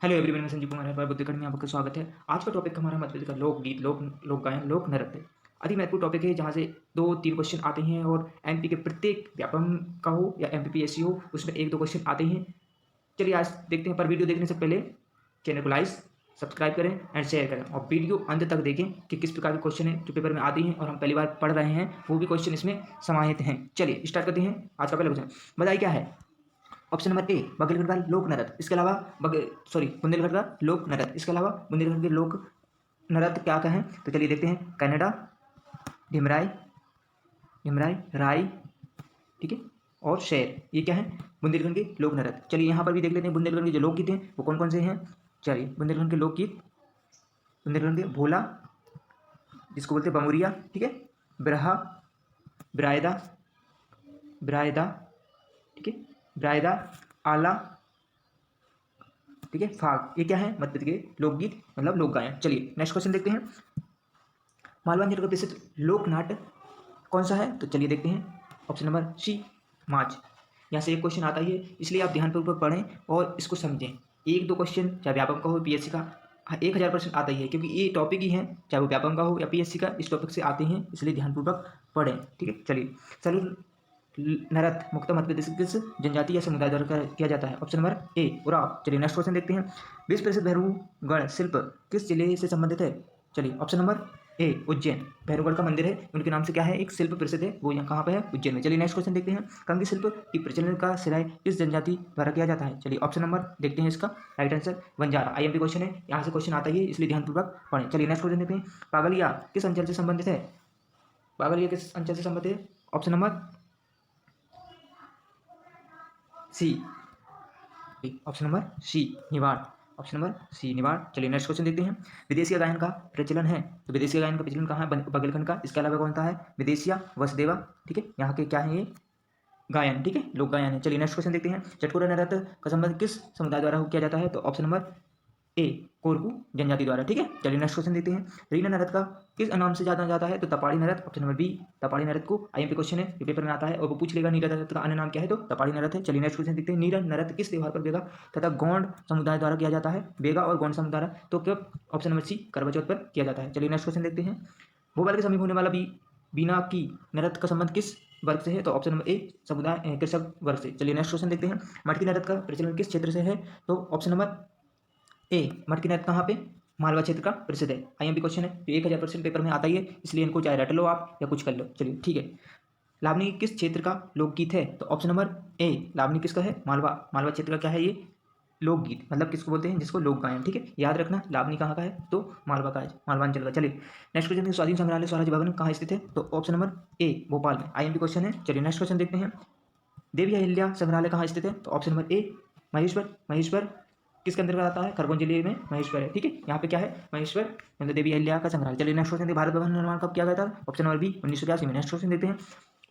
Hello everyone, मैं संजीव कुमार हरवार बुद्धिगढ़ में आपका स्वागत है। आज का टॉपिक हमारा मध्य प्रदेश का लोकगीत, लोक गायन, लोक नृत्य। अति महत्वपूर्ण टॉपिक है जहाँ से 2-3 क्वेश्चन आते हैं और एमपी के प्रत्येक व्यापम का हो या एमपीपीएससी हो उसमें 1-2 क्वेश्चन आते हैं। चलिए आज देखते हैं, पर वीडियो देखने से पहले चैनल को लाइक, सब्सक्राइब करें एंड शेयर करें और वीडियो अंत तक देखें कि किस प्रकार के क्वेश्चन है जो पेपर में आते हैं और हम पहली बार पढ़ रहे हैं, वो भी क्वेश्चन इसमें समाहित हैं। चलिए स्टार्ट करते हैं। आज का पहला क्वेश्चन बताइए क्या है। ऑप्शन नंबर ए बघेलखंड का लोक नृत्य, इसके अलावा बुंदेलखंड का लोक नृत्य, इसके अलावा बुंदेलखंड के लोक नृत्य क्या क्या है। तो चलिए देखते हैं। कन्नड़ा, ढिमराई, ढिमराई, राई, ठीक है, और शेर, ये क्या है बुंदेलखंड के लोक नृत्य। चलिए यहाँ पर भी देख लेते हैं बुंदेलखंड के जो लोकगीत हैं वो कौन कौन से हैं। चलिए बुंदेलखंड के लोकगीत, बुंदेलखंड के भोला, जिसको बोलते हैं बमुरिया, ठीक है, बिरहा, बिरायदा, बिरायदा, ठीक है, बिरायदा, आला, ठीक है, फाग, ये क्या है मध्य प्रदेश के लोकगीत मतलब लोक गायन। चलिए नेक्स्ट क्वेश्चन देखते हैं। मालवांचल का प्रसिद्ध लोक नाट्य कौन सा है। तो चलिए देखते हैं। ऑप्शन नंबर सी माच। यहाँ से एक क्वेश्चन आता ही है, इसलिए आप ध्यानपूर्वक पढ़ें और इसको समझें। 1-2 क्वेश्चन चाहे व्यापक का हो पीएससी का, हाँ 1000% आता ही है, क्योंकि ये टॉपिक ही है, चाहे वो व्यापक का हो या पीएससी का, इस टॉपिक से आते हैं, इसलिए ध्यानपूर्वक पढ़ें। ठीक है, चलिए सैलूट नृत्य मुख्यतः मध्य प्रदेश के किस जनजाति या समुदाय द्वारा किया जाता है। Option number A Oraon. चलिए नेक्स्ट क्वेश्चन देखते हैं। विश्व प्रसिद्ध भैरवगढ़ शिल्प किस जिले से संबंधित है। चलिए option number A Ujjain. Bhairavgarh का मंदिर है, उनके नाम से क्या है एक शिल्प प्रसिद्ध है, वो यहाँ कहाँ पे है उज्जैन में। चलिए नेक्स्ट क्वेश्चन देखते हैं। कंगी शिल्प की प्रचलन का सिराय किस जनजाति द्वारा किया जाता है। चलिए ऑप्शन नंबर देखते हैं, इसका right answer Banjara. IMP question है, यहाँ से क्वेश्चन आता ही है, इसलिए ध्यानपूर्वक पढ़ें। चलिए नेक्स्ट क्वेश्चन देखते हैं। पागलिया किस अंचल से संबंधित है। पागलिया किस अंचल से संबंधित है। Option number C, option number C निवाड़। ऑप्शन नंबर सी निवाड़। चलिए नेक्स्ट क्वेश्चन देखते हैं। विदेशिया गायन का प्रचलन है, तो विदेशिया गायन का प्रचलन कहाँ है बघेलखंड का। इसके अलावा कौन सा है विदेशिया वसुदेवा, ठीक है, यहाँ के क्या है ये गायन, ठीक है, लोक गायन है। चलिए नेक्स्ट क्वेश्चन देखते हैं। चटकुरा नृत्य का संबंध किस समुदाय द्वारा किया जाता है। तो ऑप्शन नंबर ए कोरकू जनजाति द्वारा, ठीक है। चलिए नेक्स्ट क्वेश्चन देखते हैं। रीना नृत्य का किस नाम से जाना जाता है। तो तपाड़ी नृत्य। ऑप्शन नंबर बी तपाड़ी नृत्य को आईएमपी क्वेश्चन है, ये पेपर में आता है और वो पूछ लेगा नीरा नृत्य का अन्य नाम क्या है, तो तपाड़ी नृत्य है। चलिए नेक्स्ट क्वेश्चन देखते हैं। नीरा नृत्य किस त्योहार पर बेगा तथा गौंड समुदाय द्वारा किया जाता है। बेगा और गौंड समुदाय, तो कब। ऑप्शन नंबर सी करवा चौथ पर किया जाता है। चलिए नेक्स्ट क्वेश्चन देखते हैं। भोपाल के समीप होने वाला बीना की नृत्य का संबंध किस वर्ग से है। तो ऑप्शन नंबर ए समुदाय कृषक वर्ग से। चलिए नेक्स्ट क्वेश्चन देखते हैं। मटकी नृत्य का प्रचलन किस क्षेत्र से है। तो ऑप्शन नंबर ए मटकी नृत्य कहाँ पे मालवा क्षेत्र का प्रसिद्ध है। आईएमपी क्वेश्चन है, तो 1000% पेपर में आता ही है, इसलिए इनको चाहे रट लो आप या कुछ कर लो। चलिए ठीक है। लावनी किस क्षेत्र का लोकगीत है। तो ऑप्शन नंबर ए लावनी किसका है मालवा, मालवा क्षेत्र का क्या है ये लोकगीत, मतलब किसको बोलते हैं जिसको लोक गायन, ठीक है, याद रखना। लावनी कहाँ का है तो मालवा का है, मालवांचल का। चलिए नेक्स्ट क्वेश्चन। स्वाधीन संग्रहालय स्वराज भवन कहाँ स्थित है। तो ऑप्शन नंबर ए भोपाल में। आईएमपी क्वेश्चन है। चलिए नेक्स्ट क्वेश्चन देखते हैं। देवी अहिल्या संग्रहालय कहाँ स्थित है। तो option number A Maheshwar. Maheshwar किसके अंतर्गत आता है खरगोन जिले में महेश्वर है, ठीक है, यहाँ पे क्या है महेश्वर मतलब देवी अहिल्या का संग्रहालय। चलिए नेक्स्ट क्वेश्चन। भारत भवन निर्माण कब किया गया था। ऑप्शन नंबर बी 1982 में। नेक्स्ट क्वेश्चन देखते हैं।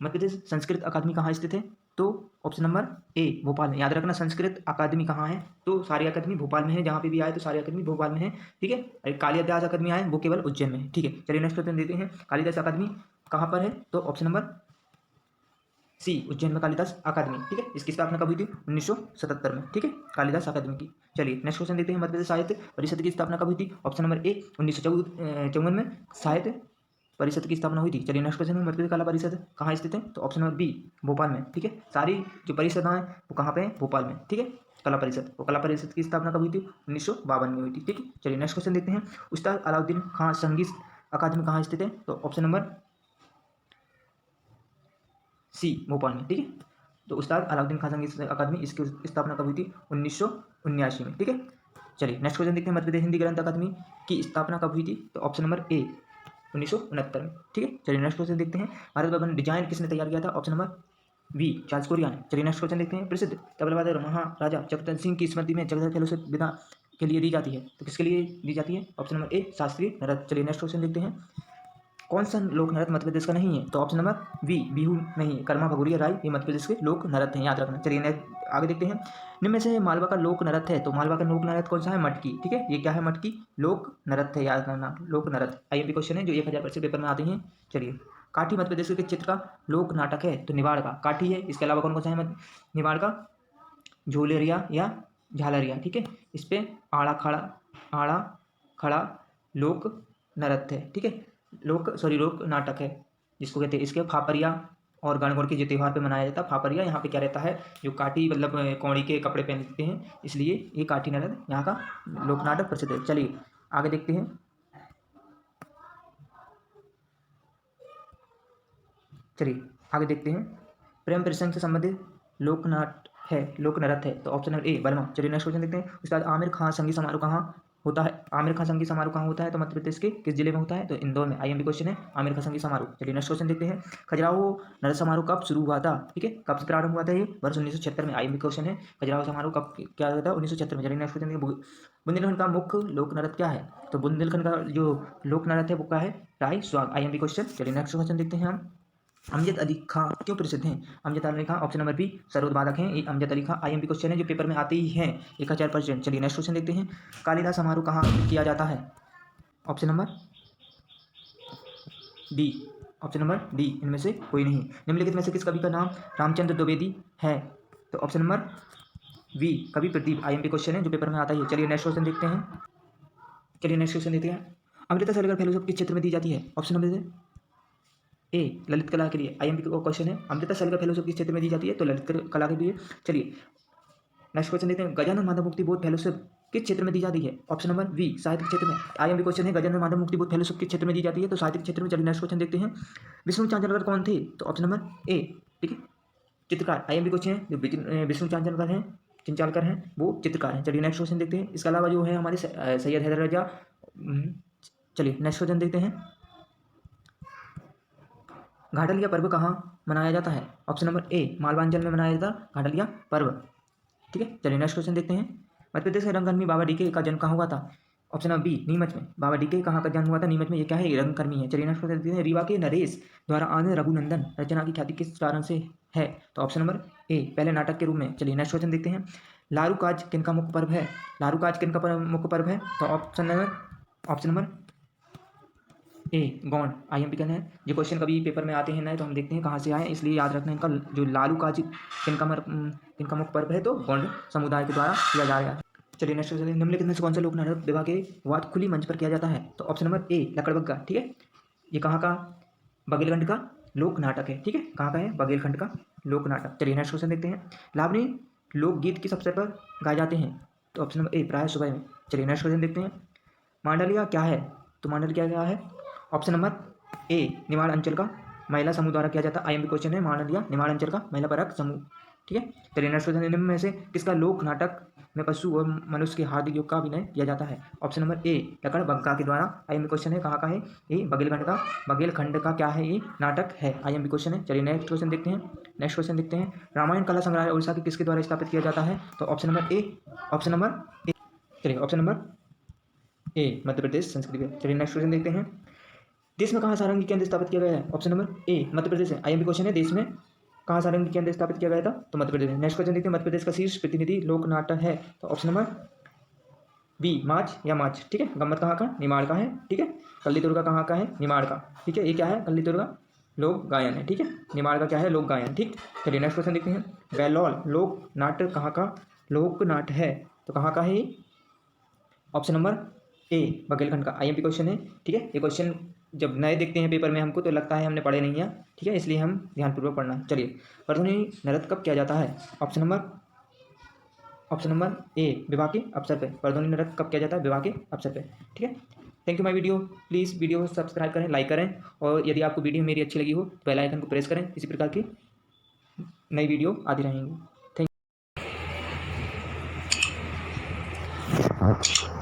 मध्य प्रदेश संस्कृत अकादमी कहाँ स्थित है। तो ऑप्शन नंबर ए भोपाल में। याद रखना संस्कृत अकादमी कहाँ है, तो सारी अकादमी भोपाल में है, जहाँ पे भी आए तो सारी अकादमी भोपाल में है, ठीक है। कालिदास अकादमी आए वो केवल उज्जैन में है, ठीक है। चलिए नेक्स्ट क्वेश्चन देते हैं। कालिदास अकादमी कहाँ पर है। तो ऑप्शन नंबर सी उज्जैन में कालिदास अकादमी, ठीक है। इसकी स्थापना कब हुई थी 1977 में, ठीक है, कालिदास अकादमी की। चलिए नेक्स्ट क्वेश्चन देखते हैं। मध्य प्रदेश साहित्य परिषद की स्थापना कब हुई थी। ऑप्शन नंबर ए 1954 में साहित्य परिषद की स्थापना हुई थी। चलिए नेक्स्ट क्वेश्चन में। मध्य प्रदेश कला परिषद कहाँ स्थित है। तो ऑप्शन नंबर बी भोपाल में, ठीक है। सारी जो परिषद हैं वो कहाँ पे है भोपाल में, ठीक है। कला परिषद, वो कला परिषद की स्थापना कब हुई थी 1952 में हुई थी, ठीक है। चलिए नेक्स्ट क्वेश्चन देखते हैं। उस्ताद अलाउद्दीन खां संगीत अकादमी कहाँ स्थित है। तो ऑप्शन नंबर सी भोपाल में, ठीक है। तो उस्ताद अलाउद्दीन खान संगीत अकादमी इसकी स्थापना कब हुई थी 1979 में, ठीक है। चलिए नेक्स्ट क्वेश्चन देखते हैं। मध्य प्रदेश हिंदी ग्रंथ अकादमी की स्थापना कब हुई थी। तो ऑप्शन नंबर ए 1969 में, ठीक है। चलिए नेक्स्ट क्वेश्चन देखते हैं। भारत भवन डिजाइन किसने तैयार किया था। Option number B Charles Correa ने। चलिए नेक्स्ट क्वेश्चन देखते हैं। प्रसिद्ध तबलावादक महाराजा जगदल सिंह की स्मृति में जगदल फेलोशिप विदा के लिए दी जाती है, तो किसके लिए दी जाती है। ऑप्शन नंबर ए शास्त्रीय नृत्य। चलिए नेक्स्ट क्वेश्चन देखते हैं। कौन सा लोक नृत्य मध्य प्रदेश का नहीं है। तो ऑप्शन नंबर बी बिहू नहीं है, कर्मा भगोरिया राय ये मध्य प्रदेश के लोक नृत्य हैं, याद रखना। चलिए आगे देखते हैं। निम्न में से मालवा का लोक नृत्य है, तो मालवा का लोक नृत्य कौन सा है मटकी, ठीक है, ये क्या है मटकी लोक नृत्य है, याद रखना लोक नृत्य। आईएमपी क्वेश्चन है जो 1000% पेपर में आते हैं। चलिए काठी मध्य प्रदेश के चित्र का लोक नाटक है, तो निवाड़ का काठी है। इसके अलावा कौन कौन सा है निवाड़ का झोलेरिया या झालरिया, ठीक है। इस पे आड़ा खड़ा लोक नृत्य है, ठीक है। लोक नाटक है जिसको कहते हैं। इसके फापरिया और गणगौर के जो त्योहार पे मनाया जाता है फापरिया, यहाँ पे क्या रहता है, जो काठी मतलब कौड़ी के कपड़े पहनते हैं, इसलिए ये काठी नृत्य यहाँ का लोक नाटक प्रसिद्ध है। चलिए आगे देखते हैं। प्रेम प्रसंग से संबंधित लोक नृत्य है तो ऑप्शन नंबर ए बर्मा। चलिए नेक्स्ट क्वेश्चन देखते हैं। उसके बाद आमिर खान संगीत समारोह कहाँ होता है? आमिर खान संगीत समारोह कहाँ होता है? तो मध्य प्रदेश के किस जिले में होता है? तो इंदौर में। आईएमपी क्वेश्चन है आमिर खान संगीत समारोह। चलिए नेक्स्ट क्वेश्चन देखते हैं। खजुराहो नृत्य समारोह कब शुरू हुआ था? ठीक है, कब से प्रारंभ हुआ था? ये वर्ष 1976 में। आईएमपी क्वेश्चन है खजुराहो समारोह कब क्या हुआ था? 1976 में। चलिए नेक्स्ट क्वेश्चन देखिए। बुंदेलखंड का मुख्य लोक नृत्य क्या है? तो बुंदेलखंड का जो लोक नृत्य है वो क्या है? राई सुहाग। IMP question. चलिए नेक्स्ट क्वेश्चन देखते हैं हम। अमजद अली खां क्यों प्रसिद्ध हैं? अमजद अली खां ऑप्शन नंबर बी सरोदबादक हैं। ये अमजद अली खां आईएमपी क्वेश्चन है जो पेपर में आते ही हैं 1000%। चलिए नेक्स्ट क्वेश्चन देखते हैं। कालिदास समारोह कहाँ किया जाता है? Option number D. Option number D इनमें से कोई नहीं। निम्नलिखित में से किस कवि का नाम रामचंद्र द्विवेदी है? तो ऑप्शन नंबर बी कवि प्रदीप। आईएमपी क्वेश्चन है जो पेपर में आता ही है। चलिए नेक्स्ट क्वेश्चन देखते हैं। अमृता सैलगर फेलोशिप किस क्षेत्र में दी जाती है? ऑप्शन नंबर ए ललित कला के लिए। आईएमपी का क्वेश्चन है अमृता सैलगर फेलोशिप किस क्षेत्र में दी जाती है? तो ललित कला के लिए। चलिए नेक्स्ट क्वेश्चन देखते हैं। गजानन माधव मुक्ति बोध फेलोशिप किस क्षेत्र में दी जाती है? ऑप्शन नंबर बी साहित्य क्षेत्र में। आईएमपी क्वेश्चन है गजानन माधव मुक्ति बोध फेलोशिप किस क्षेत्र में दी जाती है? तो साहित्य क्षेत्र में। चलिए नेक्स्ट क्वेश्चन देखते हैं। विष्णु चांचलकर कौन थे? तो ऑप्शन नंबर ए, ठीक है, चित्रकार। आईएमपी क्वेश्चन है जो विष्णु चांचलकर हैं वो चित्रकार हैं। चलिए नेक्स्ट क्वेश्चन देखते हैं। इसके अलावा जो है हमारे सैयद हैदर रजा। चलिए नेक्स्ट क्वेश्चन देखते हैं। घाटलिया पर्व कहाँ मनाया जाता है? ऑप्शन नंबर ए मालवांचल में मनाया जाता घाटलिया पर्व, ठीक है। चलिए नेक्स्ट क्वेश्चन देखते हैं। मध्य प्रदेश के रंगकर्मी बाबा डीके का जन्म कहाँ हुआ था? ऑप्शन नंबर बी नीमच में। बाबा डीके कहाँ का जन्म हुआ था? नीमच में। ये क्या है? रंगकर्मी है। चलिए नेक्स्ट क्वेश्चन देखते हैं। रीवा के नरेश द्वारा आनंद रघुनंदन रचना की ख्याति किस कारण से है? तो ऑप्शन नंबर ए पहले नाटक के रूप में। चलिए नेक्स्ट क्वेश्चन देखते हैं। लारूकाज किनका मुख्य पर्व है? लारूकाज किनका मुख्य पर्व है? तो option number A Gond. IMP कहना है जो क्वेश्चन कभी पेपर में आते हैं ना तो हम देखते हैं कहाँ से आए, इसलिए याद रखना इनका जो लालू काजी किनका मुख्य पर्व है? तो गौंड समुदाय के द्वारा किया जा रहा है। चलिए नेक्स्ट क्वेश्चन। निम्नलिखित में से कौन सा लोक नाटक विवाह के बाद खुली मंच पर किया जाता है? तो ऑप्शन नंबर ए लकड़बग्गा, ठीक है। ये कहाँ का? बघेलखंड का लोक नाटक है, ठीक है। कहाँ का है? बघेलखंड का लोक नाटक। चलिए नेक्स्ट क्वेश्चन देखते हैं। लावणी लोकगीत किस अवसर पर गाए जाते हैं? तो ऑप्शन नंबर ए प्राय सुबह में। चलिए नेक्स्ट क्वेश्चन देखते हैं। मांडलिया क्या है? तो मांडलिया क्या है? ऑप्शन नंबर ए निमाड़ अंचल का महिला समूह द्वारा किया जाता है। आईएमपी क्वेश्चन है मांडलिया निमाड़ अंचल का महिला परक समूह, ठीक है। चलिए नेक्स्ट क्वेश्चन। निम्न में से किसका लोक नाटक में पशु और मनुष्य के हार्दिक योग का अभिनय किया जाता है? ऑप्शन नंबर ए लकड़बग्गा के द्वारा। आईएमपी क्वेश्चन है कहाँ का है? ये बघेलखंड का क्या है? ये नाटक है। आईएमपी क्वेश्चन है। चलिए नेक्स्ट क्वेश्चन देखते हैं। रामायण कला संग्रहालय उड़ीसा के किसके द्वारा स्थापित किया जाता है? तो ऑप्शन नंबर ए चलिए option number A Madhya Pradesh संस्कृति विभाग। चलिए नेक्स्ट क्वेश्चन देखते हैं। देश में कहाँ सारंगी केंद्र स्थापित किया गया है? Option number A Madhya Pradesh है। आईएमपी क्वेश्चन है देश में कहाँ सारंगी केंद्र स्थापित किया गया था? तो मध्य प्रदेश है। नेक्स्ट क्वेश्चन देखते हैं। मध्य प्रदेश का शीर्ष प्रतिनिधि लोक नाटक है? तो ऑप्शन नंबर बी माछ, ठीक है। गम्मत कहाँ का? निमाड़ का है, ठीक है। कल्ली दुर्गा कहाँ का है? निमाड़ का, ठीक है। ये क्या है? कल्ली दुर्गा लोक गायन है, ठीक है। निमाड़ का क्या है? लोक गायन, ठीक। चलिए नेक्स्ट क्वेश्चन देखते हैं। गैलोल लोक नाटक कहाँ का लोक नाट्य है? तो कहाँ का है? ऑप्शन नंबर ए बघेलखंड का। आईएमपी क्वेश्चन है, ठीक है। ये क्वेश्चन जब नए देखते हैं पेपर में हमको तो लगता है हमने पढ़े नहीं है, ठीक है, इसलिए हम ध्यानपूर्वक पढ़ना। चलिए परधुनी नृत्य कब किया जाता है? ऑप्शन नंबर ए विवाह के अवसर पे। परधुनी नृत्य कब किया जाता है? विवाह के अवसर पे, ठीक है। Thank you my video. Please video को सब्सक्राइब करें, लाइक करें, और यदि आपको वीडियो मेरी अच्छी लगी हो तो बेल आइकन को प्रेस करें। इसी प्रकार की नई वीडियो आती रहेंगी। Thank you.